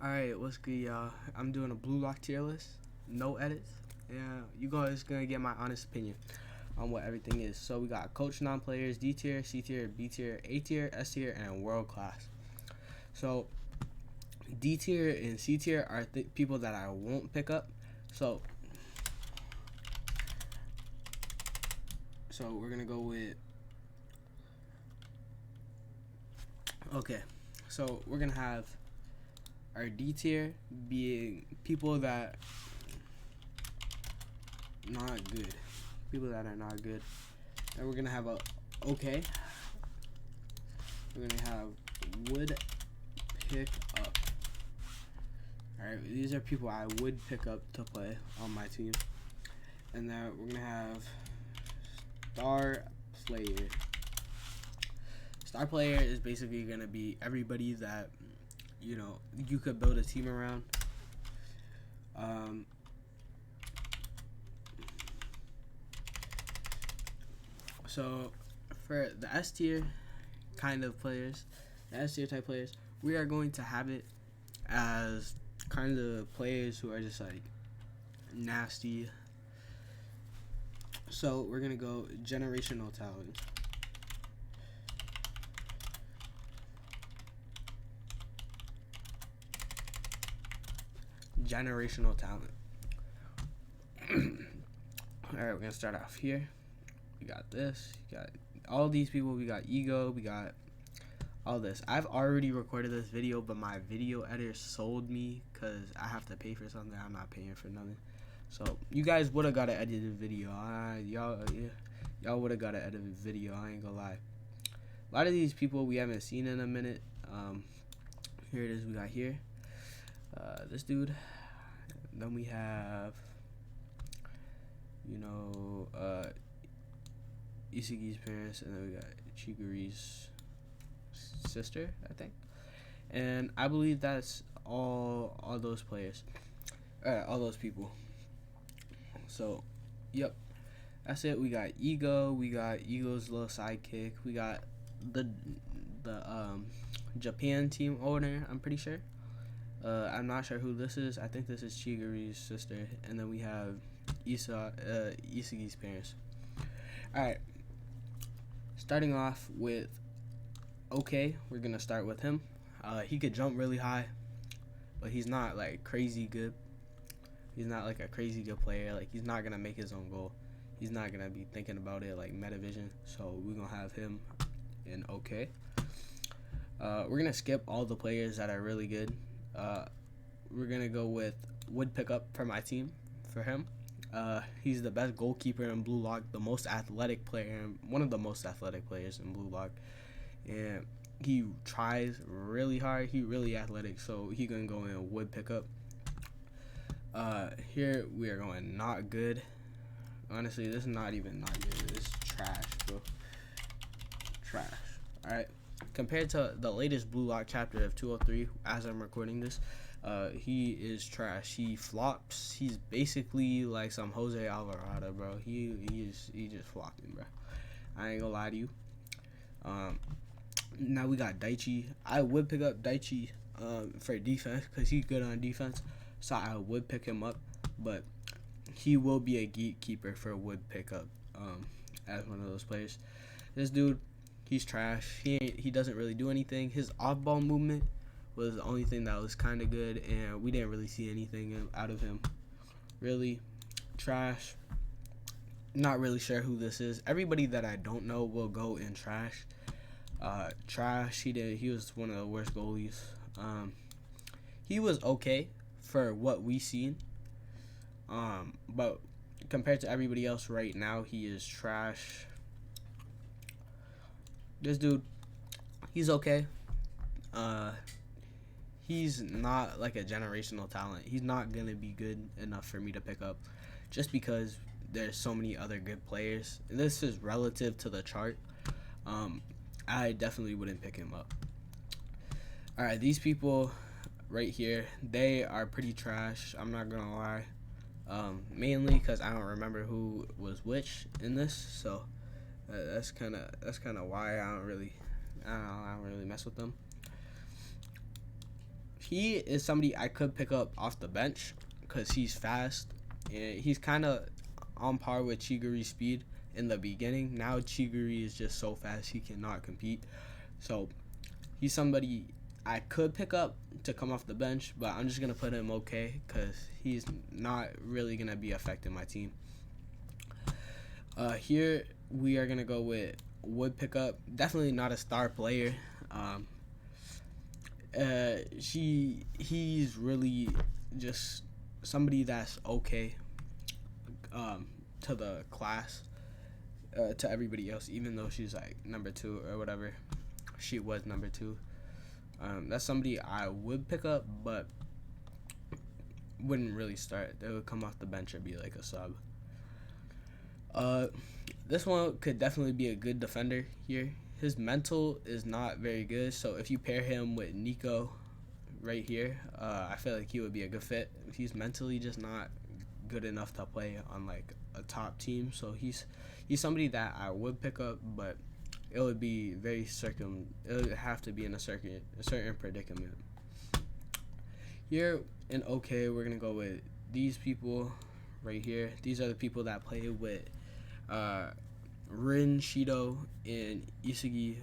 Alright, what's good, y'all? I'm doing a blue lock tier list, no edits. Yeah, you guys gonna get my honest opinion on what everything is. So we got coach non-players, D tier, C tier, B tier, A tier, S tier, and world class. So D tier and C tier are people that I won't pick up. So we're gonna go with so we're gonna have our D tier being people that not good, people that are not good, and we're gonna have a okay. We're gonna have would pick up. All right, these are people I would pick up to play on my team, and then we're gonna have star player. Star player is basically gonna be everybody that you could build a team around. So for the S tier kind of players, the S tier type players, we are going to have it as kind of players who are just like nasty. So we're gonna go generational talent. Generational talent. Alright, we're gonna start off here. We got this. You got all these people. We got ego. We got all this. I've already recorded this video, but my video editor sold me because I have to pay for something. I'm not paying for nothing. So you guys would have got an edited video. Y'all would have got an edited video. I ain't gonna lie. A lot of these people we haven't seen in a minute. Here it is. We got here. This dude. Then we have, Isagi's parents, and then we got Chiguri's sister, I think. And I believe that's all those players. All those people. So, yep. That's it. We got Ego. We got Ego's little sidekick. We got the Japan team owner, I'm pretty sure. I'm not sure who this is. I think this is Chiguri's sister. And then we have Isagi's parents. Alright. Starting off with okay, we're gonna start with him. He could jump really high, but he's not like crazy good. He's not like a crazy good player. Like, he's not gonna make his own goal. He's not gonna be thinking about it like Metavision. So we're gonna have him in okay. We're gonna skip all the players that are really good. We're gonna go with would pick up for my team for him. He's the best goalkeeper in Blue Lock, the most athletic player, one of the most athletic players in Blue Lock, and he tries really hard. He really athletic, so he gonna go in would pick up. Here we are going not good. Honestly, this is not even not good. This is trash, bro. Trash. All right. Compared to the latest Blue Lock chapter of 203, as I'm recording this, he is trash. He flops. He's basically like some Jose Alvarado, bro. He just flopping, bro. I ain't gonna lie to you. Now we got Daichi. I would pick up Daichi for defense because he's good on defense, so I would pick him up. But he will be a gatekeeper for would pick up as one of those players. This dude, he's trash. He doesn't really do anything. His off-ball movement was the only thing that was kind of good, and we didn't really see anything out of him. Really trash. Not really sure who this is. Everybody that I don't know will go in trash. Trash. He was one of the worst goalies. He was okay for what we seen. But compared to everybody else right now, he is trash. This dude, he's okay. He's not like a generational talent. He's not gonna be good enough for me to pick up, just because there's so many other good players. This is relative to the chart. I definitely wouldn't pick him up. All right, these people right here, they are pretty trash. I'm not gonna lie. Mainly because I don't remember who was which in this, so that's kind of why I don't really mess with them. he is somebody I could pick up off the bench because he's fast. And he's kind of on par with Chiguri's speed in the beginning. Now Chiguri is just so fast he cannot compete. So he's somebody I could pick up to come off the bench, but I'm just going to put him okay because he's not really going to be affecting my team. Here we are going to go with would pick up. Definitely not a star player. He's really just somebody that's okay to the class, to everybody else, even though she's like number 2 or whatever. She was number 2. That's somebody I would pick up, but wouldn't really start. They would come off the bench or be like a sub. This one could definitely be a good defender here. His mental is not very good, so if you pair him with Nico right here, I feel like he would be a good fit. He's mentally just not good enough to play on like a top team, so he's somebody that I would pick up, but it would be very it would have to be in a certain predicament. Here in OK, we're gonna go with these people right here. These are the people that play with Rin, Shido, and Isugi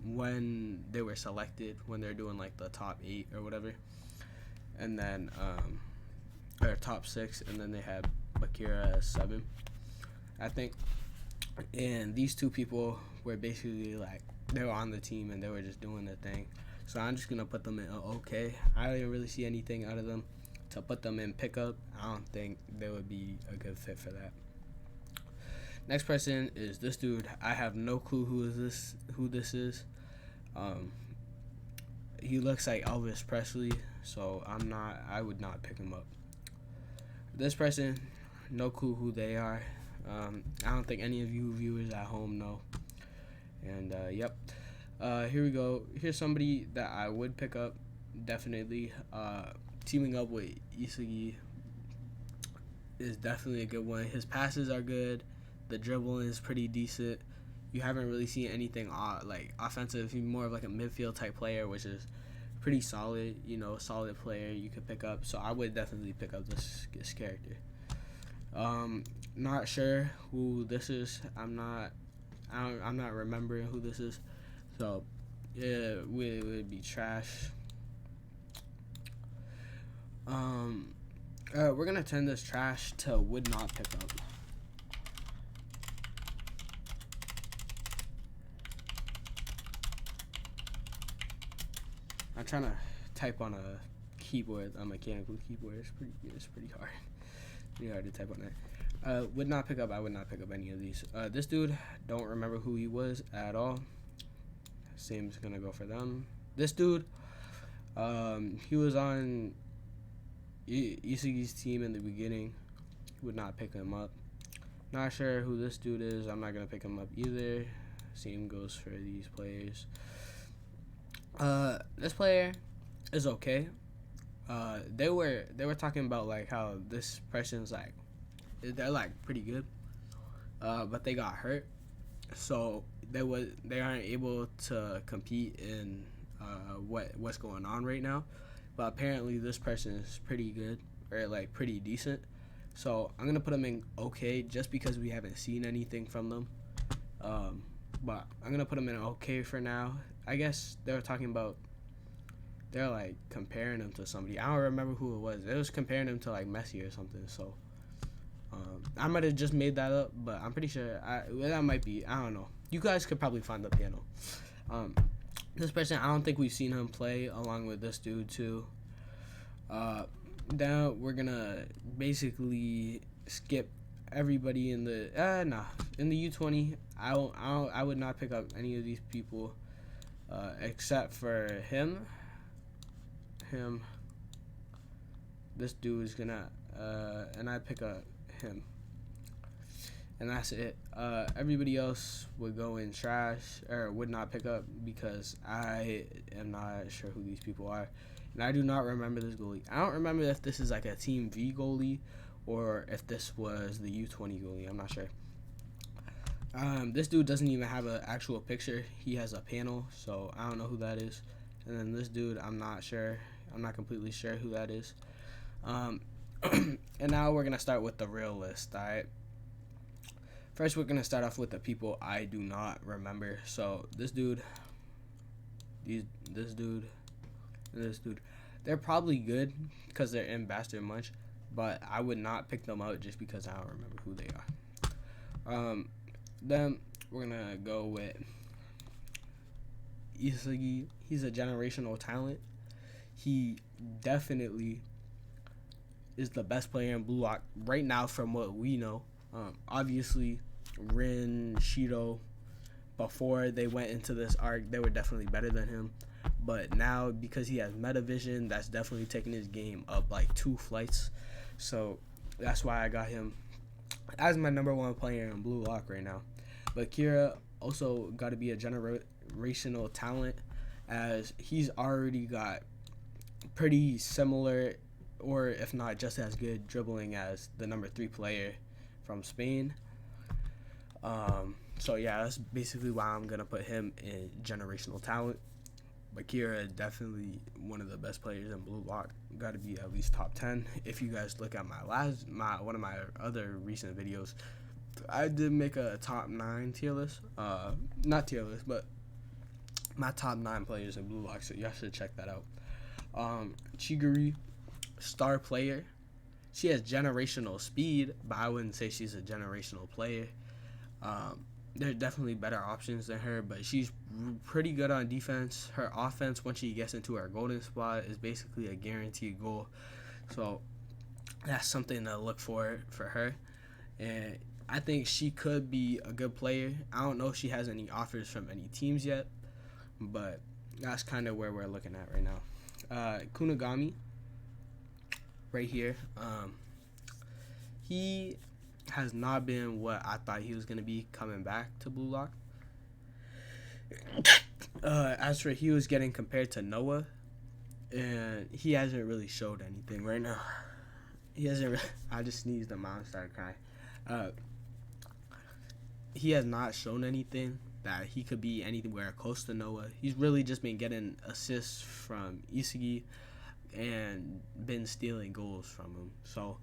when they were selected, when they're doing like the top 8 or whatever, and then or top 6, and then they had Bakira as 7, I think. And these two people were basically like, they were on the team and they were just doing their thing. So I'm just gonna put them in OK. I didn't really see anything out of them to put them in pickup. I don't think they would be a good fit for that. Next person is this dude. I have no clue who this is. He looks like Elvis Presley, so I would not pick him up. This person, no clue who they are. I don't think any of you viewers at home know. And yep. Here we go. Here's somebody that I would pick up, definitely. Teaming up with Isugi is definitely a good one. His passes are good. The dribbling is pretty decent. You haven't really seen anything like offensive. He's more of like a midfield type player, which is pretty solid. Solid player you could pick up. So I would definitely pick up this character. Not sure who this is. I'm not remembering who this is. So yeah, it would be trash. We're gonna turn this trash to would not pick up. I'm trying to type on a keyboard, a mechanical keyboard. It's pretty hard. Pretty hard to type on that. Would not pick up. I would not pick up any of these. This dude, don't remember who he was at all. Same's gonna go for them. This dude, he was on Isugi's team in the beginning. Would not pick him up. Not sure who this dude is. I'm not gonna pick him up either. Same goes for these players. This player is okay. They were talking about like how this person's like, they're like pretty good, but they got hurt, so they aren't able to compete in what's going on right now. But apparently this person is pretty good, or like pretty decent. So I'm gonna put them in okay just because we haven't seen anything from them. But I'm gonna put them in okay for now. I guess they were talking about, they're like comparing him to somebody. I don't remember who it was. It was comparing him to like Messi or something. So I might have just made that up, but I'm pretty sure that might be. I don't know. You guys could probably find the panel. This person, I don't think we've seen him play along with this dude too. Now we're gonna basically skip everybody in the in the U20. I would not pick up any of these people except for him. This dude is gonna and I pick up him, and that's it. Everybody else would go in trash, or would not pick up, because I am not sure who these people are, and I do not remember this goalie. I don't remember if this is like a Team V goalie or if this was the U20 goalie. I'm not sure. This dude doesn't even have an actual picture. He has a panel, so I don't know who that is. And then this dude, I'm not sure. I'm not completely sure who that is. And now we're gonna start with the real list. All right. First, we're gonna start off with the people I do not remember. So this dude, this dude, and this dude, they're probably good because they're in Bastard Munch, but I would not pick them out just because I don't remember who they are. Then we're gonna go with Isagi. He's a generational talent. He definitely is the best player in Blue Lock right now from what we know. Obviously, Rin, Shido, before they went into this arc, they were definitely better than him. But now, because he has meta vision, that's definitely taking his game up like 2 flights. So that's why I got him as my number 1 player in Blue Lock right now. But Kira also got to be a generational talent, as he's already got pretty similar, or if not just as good dribbling as the number 3 player from Spain. So yeah, that's basically why I'm gonna put him in generational talent. Bakira is definitely one of the best players in Blue Lock. Got to be at least top 10. If you guys look at one of my other recent videos, I did make a top 9 tier list. Not tier list, but my top 9 players in Blue Lock. So y'all should check that out. Chiguri, star player. She has generational speed, but I wouldn't say she's a generational player. There's definitely better options than her, but she's pretty good on defense. Her offense, once she gets into her golden spot, is basically a guaranteed goal. So that's something to look for her. And I think she could be a good player. I don't know if she has any offers from any teams yet, but that's kind of where we're looking at right now. Kunigami, right here. He has not been what I thought he was going to be coming back to Blue Lock. As for he was getting compared to Noah, and he hasn't really showed anything right now. He hasn't. I just sneezed. The mom started crying. He has not shown anything that he could be anywhere close to Noah. He's really just been getting assists from Isagi and been stealing goals from him. So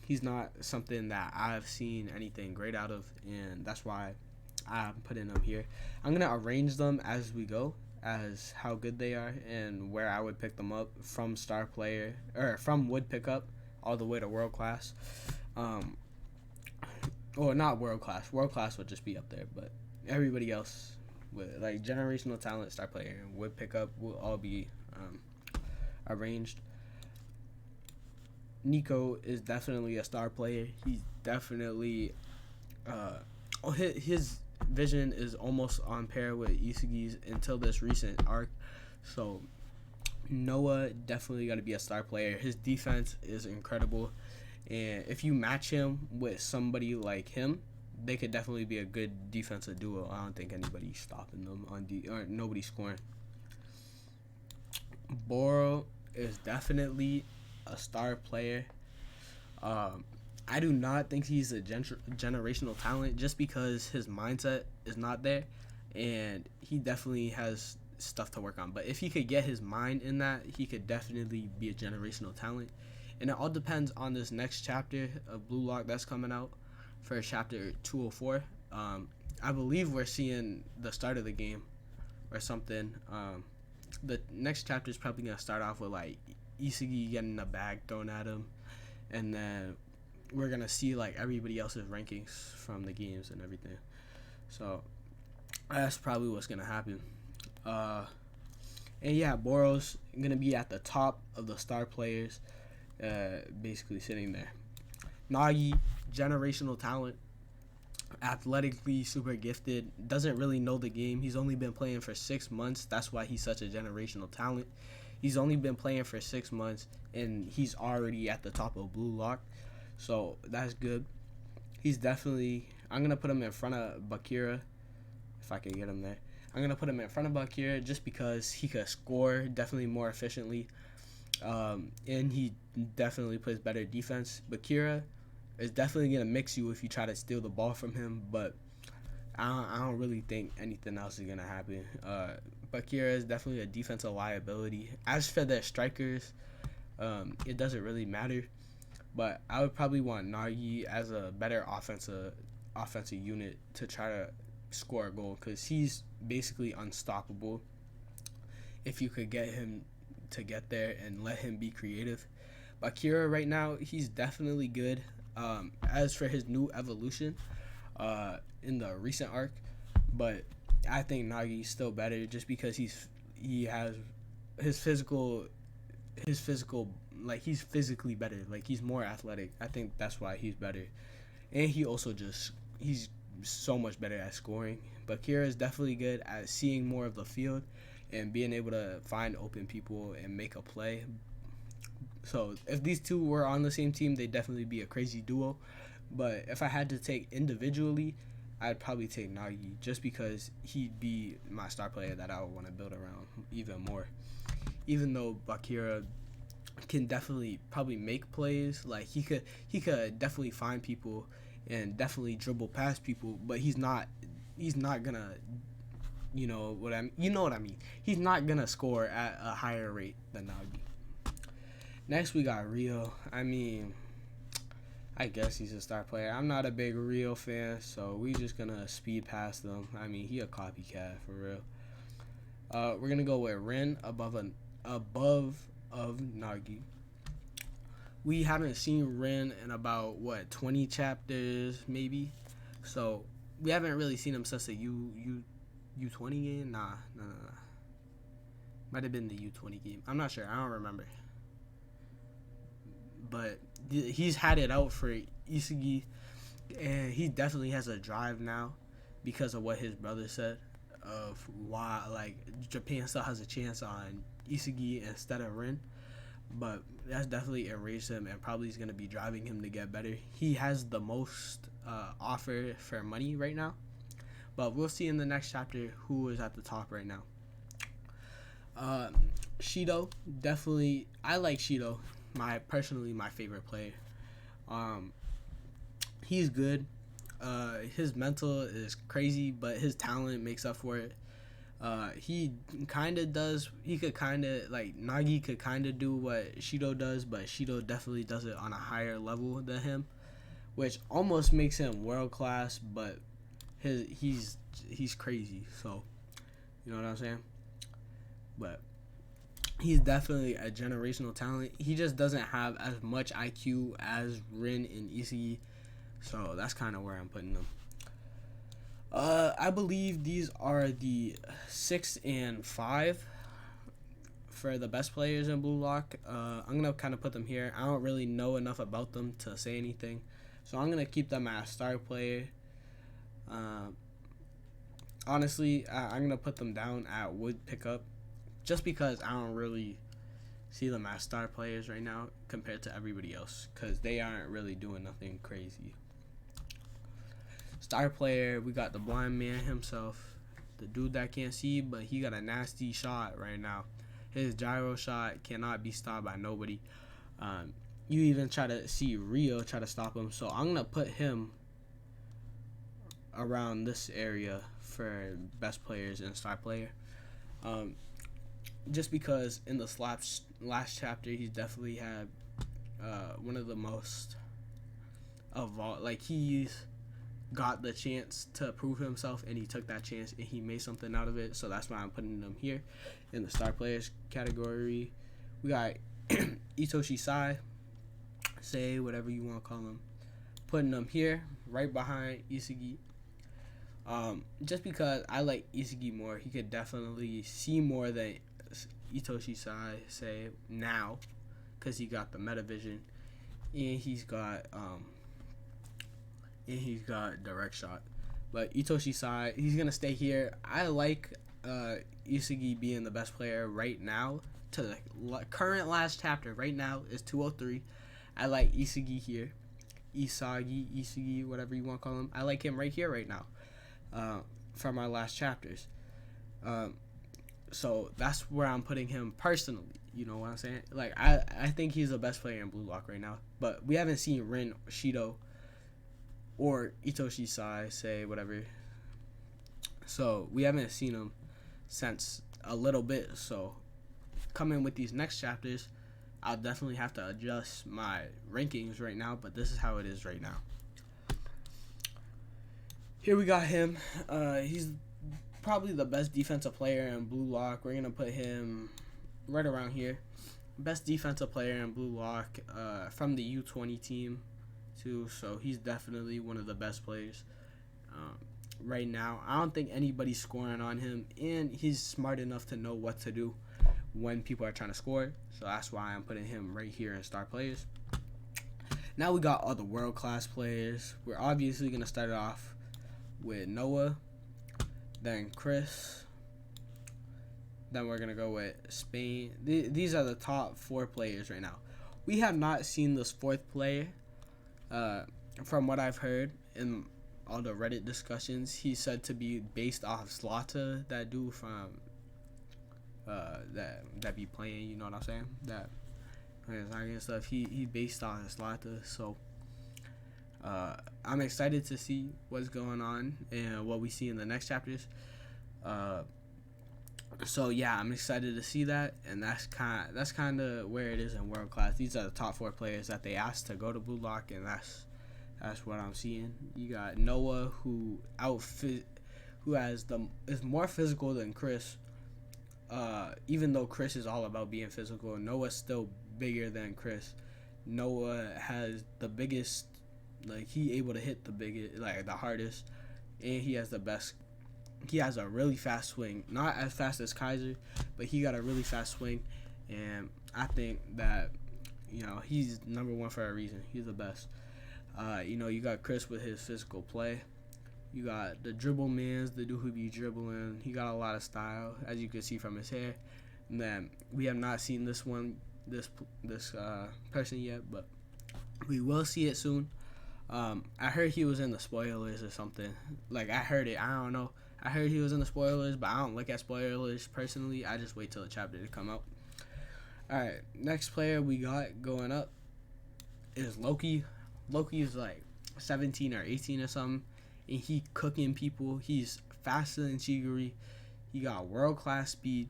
he's not something that I've seen anything great out of, and that's why I'm putting them here. I'm going to arrange them as we go, as how good they are and where I would pick them up from star player, or from would pick up all the way to world class. Or not world class. World class would just be up there, but everybody else with like generational talent, star player, and would pick up will all be arranged. Nico is definitely a star player. He's definitely his vision is almost on par with Isagi's until this recent arc. So Noah definitely got to be a star player. His defense is incredible, and if you match him with somebody like him, they could definitely be a good defensive duo. I don't think anybody's stopping them on or nobody's scoring. Boro is definitely a star player. I do not think he's a generational talent just because his mindset is not there, and he definitely has stuff to work on. But if he could get his mind in that, he could definitely be a generational talent. And it all depends on this next chapter of Blue Lock that's coming out for chapter 204. I believe we're seeing the start of the game or something. The next chapter is probably gonna start off with like Isagi getting a bag thrown at him, and then we're gonna see like everybody else's rankings from the games and everything. So that's probably what's gonna happen. And yeah, Boro's gonna be at the top of the star players, basically sitting there. Nagi, generational talent, athletically super gifted, doesn't really know the game. He's only been playing for 6 months. That's why he's such a generational talent. He's only been playing for 6 months, and he's already at the top of Blue Lock. So that's good. He's definitely, I'm going to put him in front of Bakira, if I can get him there. I'm going to put him in front of Bakira just because he could score definitely more efficiently. And he definitely plays better defense. Bakira is definitely going to mix you if you try to steal the ball from him, but I don't really think anything else is going to happen. Bakira is definitely a defensive liability. As for their strikers, it doesn't really matter. But I would probably want Nagi as a better offensive unit to try to score a goal, because he's basically unstoppable if you could get him to get there and let him be creative. Bakira right now, he's definitely good. As for his new evolution in the recent arc, but I think Nagi's still better just because he has his physical like he's physically better, like he's more athletic. I think that's why he's better, and he's so much better at scoring. But Kira is definitely good at seeing more of the field and being able to find open people and make a play. So if these two were on the same team, they'd definitely be a crazy duo. But if I had to take individually, I'd probably take Nagi just because he'd be my star player that I would want to build around even more. Even though Bakira can definitely probably make plays, like he could definitely find people and definitely dribble past people, but he's not gonna, you know what I mean. He's not gonna score at a higher rate than Nagi. Next we got Rio. I mean, I guess he's a star player. I'm not a big Rio fan, so we just gonna speed past them. I mean, he a copycat for real. We're gonna go with Rin above of Nagi. We haven't seen Rin in about 20 chapters maybe, so we haven't really seen him since the U20 game. Nah. Might have been the U20 game. I'm not sure. I don't remember. But he's had it out for Isugi, and he definitely has a drive now because of what his brother said of why like Japan still has a chance on Isugi instead of Rin. But that's definitely enraged him and probably is going to be driving him to get better. He has the most offer for money right now, but we'll see in the next chapter who is at the top right now. Shido, definitely, I like Shido. Personally my favorite player. He's good. His mental is crazy, but his talent makes up for it. He kind of does. He could kind of like Nagi could kind of do what Shido does, but Shido definitely does it on a higher level than him, which almost makes him world class. But he's crazy. So you know what I'm saying. But he's definitely a generational talent. He just doesn't have as much IQ as Rin and Isugi, so that's kind of where I'm putting them. I believe these are the 6 and 5 for the best players in Blue Lock. I'm gonna kind of put them here. I don't really know enough about them to say anything, so I'm gonna keep them as star player. Honestly, I'm gonna put them down at wood pickup, just because I don't really see them as star players right now compared to everybody else, because they aren't really doing nothing crazy. Star player, we got the blind man himself, the dude that can't see, but he got a nasty shot right now. His gyro shot cannot be stopped by nobody. You even try to see Rio try to stop him, so I'm going to put him around this area for best players and star player. Just because in the last chapter, he definitely had one of the most like he's got the chance to prove himself, and he took that chance and he made something out of it. So that's why I'm putting him here in the star players category. We got Itoshi Sai, say whatever you want to call him, putting him here right behind Isugi. Just because I like Isugi more. He could definitely see more than Itoshi Sai say now, because he got the meta vision and he's got direct shot. But Itoshi Sai, he's gonna stay here. I like Isugi being the best player right now to the current last chapter. Right now is 203. I like Isugi here, Isugi, whatever you want to call him. I like him right here right now from our last chapters. So that's where I'm putting him personally. You know what I'm saying? Like I think he's the best player in Blue Lock right now. But we haven't seen Rin, Shido, or Itoshi Sai, say whatever. So we haven't seen him since a little bit. So coming with these next chapters, I'll definitely have to adjust my rankings right now, but this is how it is right now. Here we got him. He's probably the best defensive player in Blue Lock. We're gonna put him right around here. Best defensive player in Blue Lock from the U20 team too. So he's definitely one of the best players right now. I don't think anybody's scoring on him, and he's smart enough to know what to do when people are trying to score. So that's why I'm putting him right here in star players. Now we got all the world-class players. We're obviously gonna start it off with Noah, then Chris, then we're gonna go with Spain. These are the top 4 players right now. We have not seen this 4th player. From what I've heard in all the Reddit discussions, he's said to be based off Zlata, that dude from that be playing. You know what I'm saying? That and stuff. He based on Zlata. So I'm excited to see what's going on and what we see in the next chapters. So yeah, I'm excited to see that, and that's kind of where it is in world class. These are the top 4 players that they asked to go to Blue Lock, and that's what I'm seeing. You got Noah, who is more physical than Chris. Even though Chris is all about being physical, Noah's still bigger than Chris. Noah has the biggest, like, he able to hit the biggest, like the hardest, and he has the best. He has a really fast swing, not as fast as Kaiser, but he got a really fast swing, and I think that, you know, he's number 1 for a reason. He's the best. You know, you got Chris with his physical play. You got the dribble mans, the dude who be dribbling. He got a lot of style, as you can see from his hair. And then we have not seen this person yet, but we will see it soon. I heard he was in the spoilers or something. Like, I heard it. I don't know. I heard he was in the spoilers, but I don't look at spoilers personally. I just wait till the chapter to come out. Alright, next player we got going up is Loki. Loki is like 17 or 18 or something, and he cooking people. He's faster than Chiguri. He got world-class speed,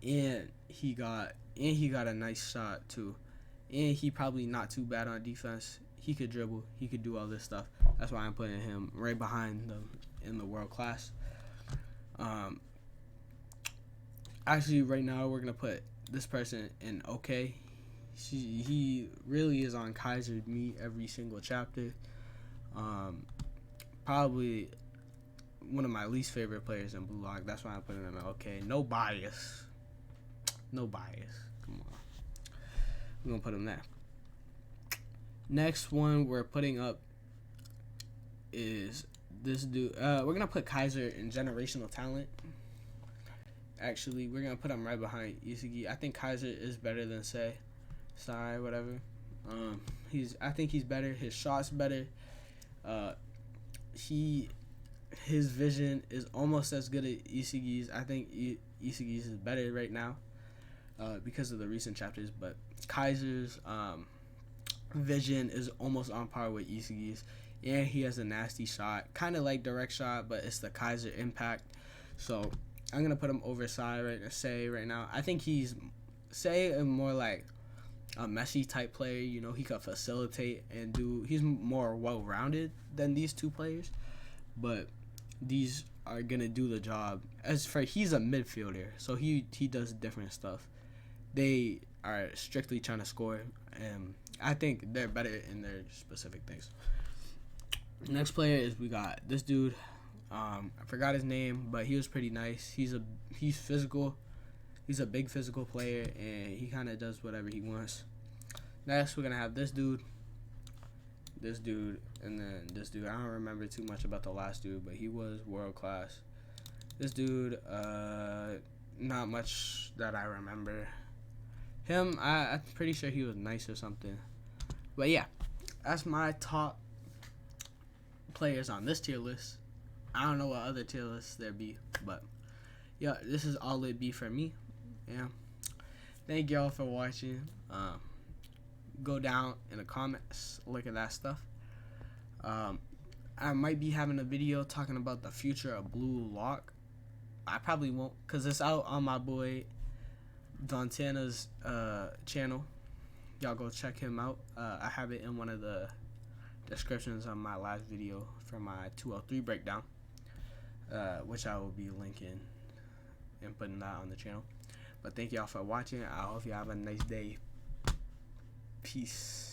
and he got a nice shot too. And he probably not too bad on defense. He could dribble. He could do all this stuff. That's why I'm putting him right behind them in the world class. Actually, right now we're gonna put this person in OK. He really is on Kaiser me every single chapter. Probably one of my least favorite players in Blue Lock. That's why I'm putting him in OK. No bias. No bias. Come on. We're gonna put him there. Next one we're putting up is this dude. We're gonna put Kaiser in generational talent. Actually, we're gonna put him right behind Isugi. I think Kaiser is better than Sai, whatever. I think he's better. His shot's better. His vision is almost as good as Isugi's. I think Isugi's is better right now because of the recent chapters, but Kaiser's vision is almost on par with Isugi's. And he has a nasty shot, kind of like direct shot, but it's the Kaiser impact. So I'm gonna put him over Sai right now. I think he's more like a Messi type player. You know, he could facilitate and do. He's more well-rounded than these 2 players, but these are gonna do the job. He's a midfielder, so he does different stuff. They are strictly trying to score, and I think they're better in their specific things. Next player is we got this dude. I forgot his name, but he was pretty nice. He's physical. He's a big physical player, and he kind of does whatever he wants. Next, we're gonna have this dude, and then this dude. I don't remember too much about the last dude, but he was world class. This dude, not much that I remember. Him, I'm pretty sure he was nice or something. But yeah, that's my top players on this tier list. I don't know what other tier lists there be, but yeah, this is all it be for me. Yeah, thank y'all for watching. Go down in the comments, look at that stuff. I might be having a video talking about the future of Blue Lock. I probably won't, cause it's out on my boy Dontana's channel. Y'all go check him out. I have it in one of the descriptions on my last video for my 203 breakdown, which I will be linking and putting that on the channel. But thank y'all for watching. I hope you have a nice day. Peace.